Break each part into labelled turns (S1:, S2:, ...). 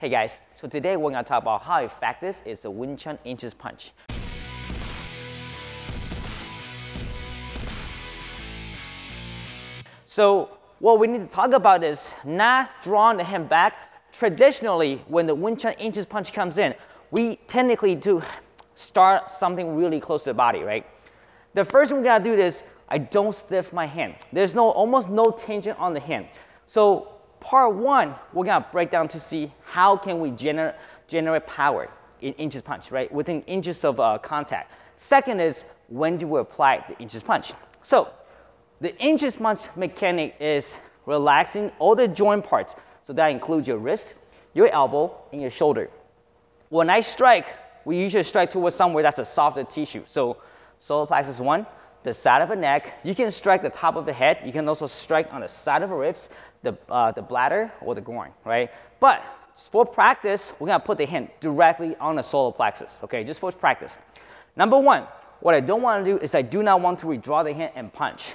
S1: Hey guys, so today we're going to talk about how effective is the Wing Chun inches punch. So what we need to talk about is not drawing the hand back. Traditionally, when the Wing Chun inches punch comes in, we technically do start something really close to the body, right? The first thing we got to do is I don't stiff my hand. There's almost no tension on the hand. So part one, we're going to break down to see how can we generate power in inches punch, right? Within inches of contact. Second is when do we apply the inches punch? So the inches punch mechanic is relaxing all the joint parts. So that includes your wrist, your elbow, and your shoulder. When I strike, we usually strike towards somewhere that's a softer tissue. So solar plexus 1, the side of the neck. You can strike the top of the head. You can also strike on the side of the ribs, the bladder, or the groin, right? But for practice, we're going to put the hand directly on the solar plexus, okay? Just for practice. Number one, what I don't want to do is I do not want to withdraw the hand and punch.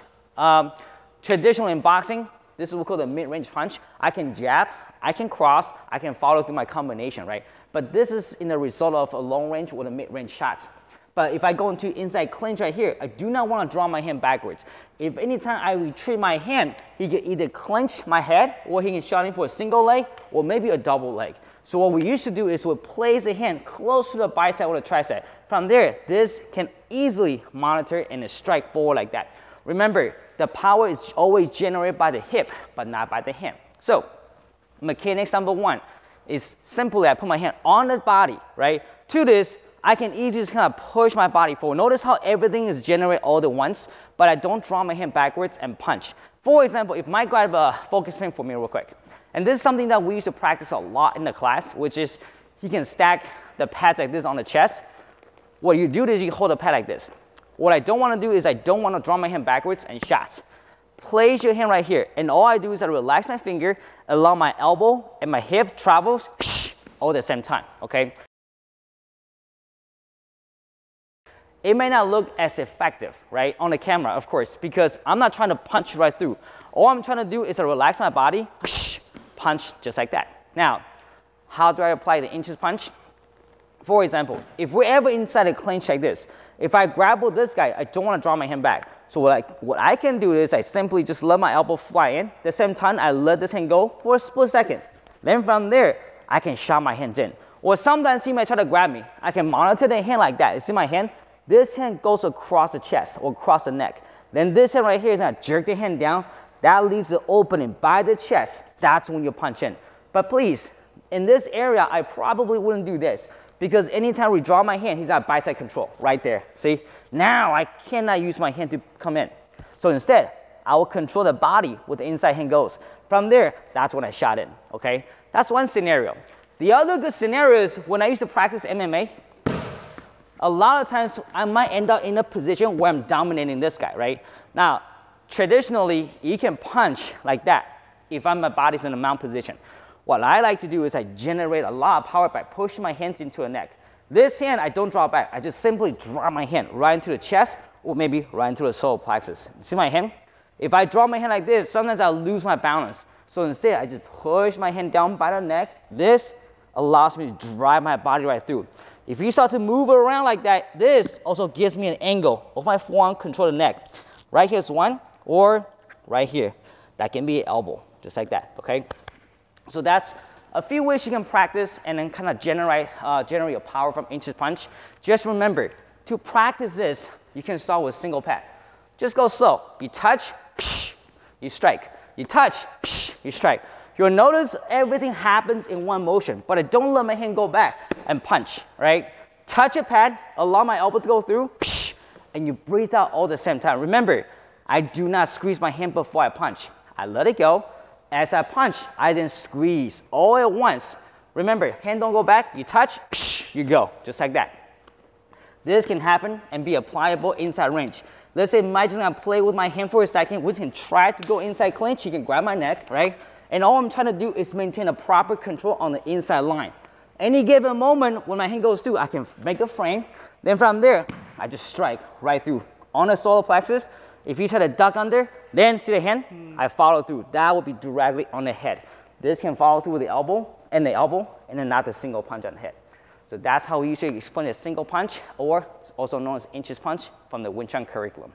S1: Traditionally in boxing, this is what we call the mid-range punch. I can jab, I can cross, I can follow through my combination, right? But this is in the result of a long range or a mid-range shots. But if I go into inside clinch right here, I do not want to draw my hand backwards. If anytime I retreat my hand, he can either clench my head or he can shot in for a single leg or maybe a double leg. So what we used to do is we place the hand close to the bicep or the tricep. From there, this can easily monitor and strike forward like that. Remember, the power is always generated by the hip, but not by the hand. So mechanics number one is simply I put my hand on the body, right? To this, I can easily just kind of push my body forward. Notice how everything is generated all at once, but I don't draw my hand backwards and punch. For example, if Mike grab a focus pin for me real quick. And this is something that we used to practice a lot in the class, which is he can stack the pads like this on the chest. What you do is you hold the pad like this. What I don't want to do is I don't want to draw my hand backwards and shot. Place your hand right here, and all I do is I relax my finger, allow my elbow and my hip travels all at the same time, okay? It may not look as effective, right, on the camera, of course, because I'm not trying to punch right through. All I'm trying to do is I relax my body, punch just like that. Now, how do I apply the inches punch? For example, if we're ever inside a clinch like this, if I grapple this guy, I don't want to draw my hand back. So what I can do is I simply just let my elbow fly in. At the same time, I let this hand go for a split second. Then from there, I can shove my hands in. Or sometimes he might try to grab me. I can monitor the hand like that. You see my hand? This hand goes across the chest or across the neck. Then this hand right here is going to jerk the hand down. That leaves the opening by the chest. That's when you punch in. But please, in this area, I probably wouldn't do this. Because anytime we draw my hand, he's got bicep control right there. See? Now I cannot use my hand to come in. So instead, I will control the body where the inside hand goes. From there, that's when I shot in. Okay? That's one scenario. The other good scenario is when I used to practice MMA, a lot of times I might end up in a position where I'm dominating this guy, right? Now, traditionally, you can punch like that if my body's in a mount position. What I like to do is I generate a lot of power by pushing my hands into the neck. This hand, I don't draw back. I just simply draw my hand right into the chest or maybe right into the solar plexus. See my hand? If I draw my hand like this, sometimes I'll lose my balance. So instead, I just push my hand down by the neck. This allows me to drive my body right through. If you start to move around like that, this also gives me an angle of my forearm, control the neck. Right here is one, or right here. That can be an elbow, just like that, okay? So that's a few ways you can practice and then kind of generate your power from inches punch. Just remember, to practice this, you can start with single pad. Just go slow. You touch, you strike. You touch, you strike. You'll notice everything happens in one motion, but I don't let my hand go back and punch, right? Touch a pad, allow my elbow to go through, and you breathe out all at the same time. Remember, I do not squeeze my hand before I punch. I let it go. As I punch, I then squeeze all at once. Remember, hand don't go back, you touch, you go, just like that. This can happen and be applicable inside range. Let's say Mike's gonna play with my hand for a second, we can try to go inside clinch, he can grab my neck, right? And all I'm trying to do is maintain a proper control on the inside line. Any given moment when my hand goes through, I can make a frame. Then from there, I just strike right through on the solar plexus. If you try to duck under, then see the hand, I follow through. That will be directly on the head. This can follow through with the elbow, and the elbow, and then not a single punch on the head. So that's how we usually explain a single punch, or also known as inches punch from the Wing Chun curriculum.